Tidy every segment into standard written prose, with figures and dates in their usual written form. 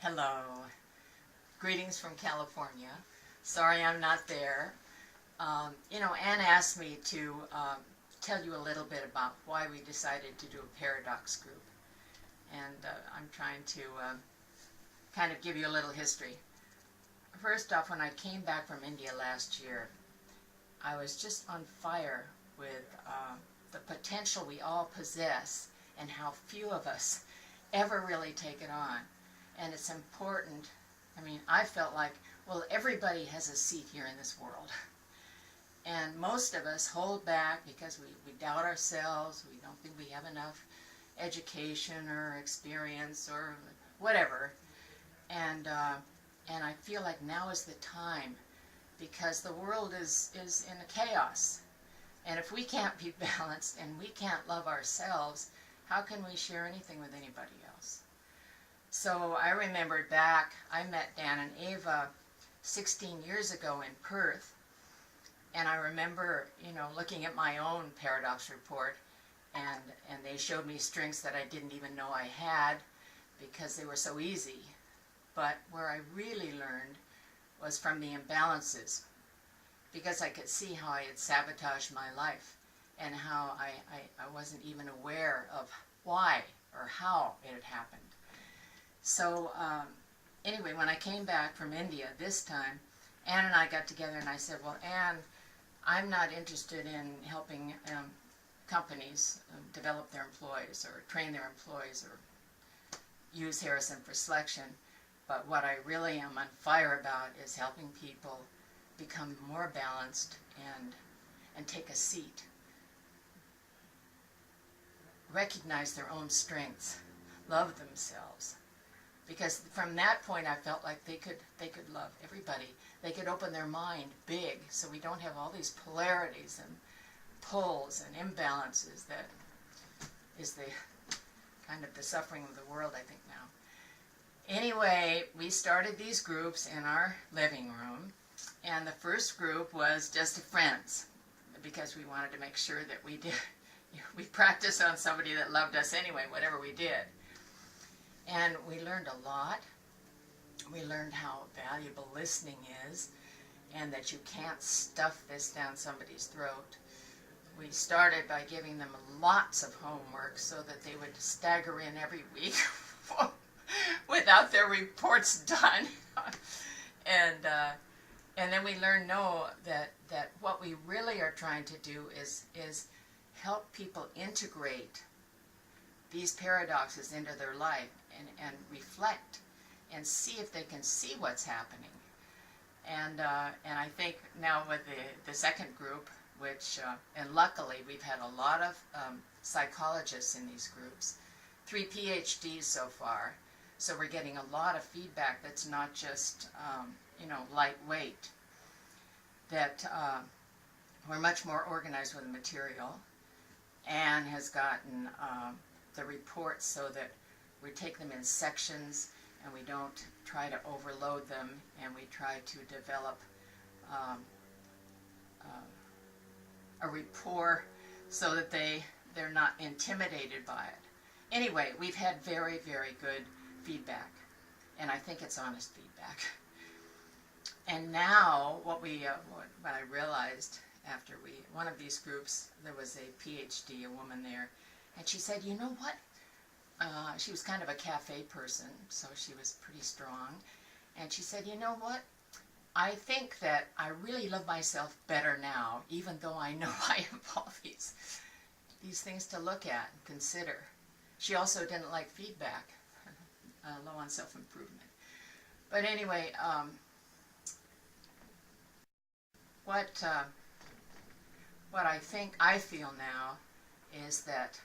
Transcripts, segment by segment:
Hello. Greetings from California. Sorry I'm not there. Anne asked me to tell you a little bit about why we decided to do a paradox group. And I'm trying to kind of give you a little history. First off, when I came back from India last year, I was just on fire with the potential we all possess and how few of us ever really take it on. And it's important. I felt like, well, everybody has a seat here in this world. And most of us hold back because we doubt ourselves, we don't think we have enough education or experience or whatever. And I feel like now is the time, because the world is in a chaos. And if we can't be balanced and we can't love ourselves, how can we share anything with anybody else? So I remembered back, I met Dan and Ava 16 years ago in Perth, and I remember, looking at my own paradox report, and they showed me strengths that I didn't even know I had because they were so easy. But where I really learned was from the imbalances, because I could see how I had sabotaged my life and how I wasn't even aware of why or how it had happened. So anyway, when I came back from India this time, Anne and I got together and I said, well, Anne, I'm not interested in helping companies develop their employees or train their employees or use Harrison for selection. But what I really am on fire about is helping people become more balanced and take a seat. Recognize their own strengths. Love themselves. Because from that point I felt like they could love everybody. They could open their mind big, so we don't have all these polarities and pulls and imbalances that is the kind of the suffering of the world, I think, now. Anyway, we started these groups in our living room, and the first group was just friends, because we wanted to make sure that we practiced on somebody that loved us anyway, whatever we did. And we learned a lot. We learned how valuable listening is, and that you can't stuff this down somebody's throat. We started by giving them lots of homework so that they would stagger in every week without their reports done. And then we learned that what we really are trying to do is help people integrate these paradoxes into their life and reflect and see if they can see what's happening. And I think now with the second group, which, and luckily we've had a lot of psychologists in these groups, 3 PhDs so far, so we're getting a lot of feedback that's not just, lightweight, that we're much more organized with the material. Anne has gotten the reports so that we take them in sections and we don't try to overload them, and we try to develop a rapport so that they're not intimidated by it. Anyway, we've had very, very good feedback, and I think it's honest feedback. And now what I realized after one of these groups, there was a PhD, a woman there, and she said, you know what? She was kind of a cafe person, so she was pretty strong. And she said, you know what? I think that I really love myself better now, even though I know I have all these things to look at and consider. She also didn't like feedback, low on self-improvement. But anyway, what I feel now is that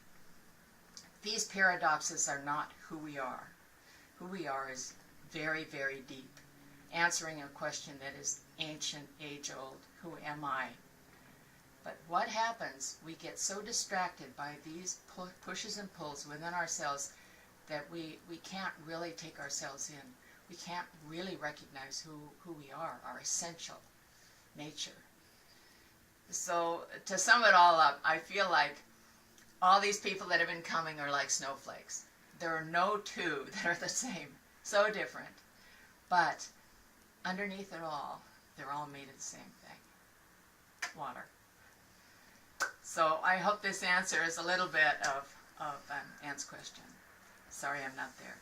these paradoxes are not who we are. Who we are is very, very deep, answering a question that is ancient, age-old, who am I? But what happens, we get so distracted by these pushes and pulls within ourselves that we can't really take ourselves in. We can't really recognize who we are, our essential nature. So to sum it all up, I feel like all these people that have been coming are like snowflakes. There are no two that are the same. so different. But underneath it all, they're all made of the same thing, water. So I hope this answers a little bit of Anne's question. Sorry I'm not there.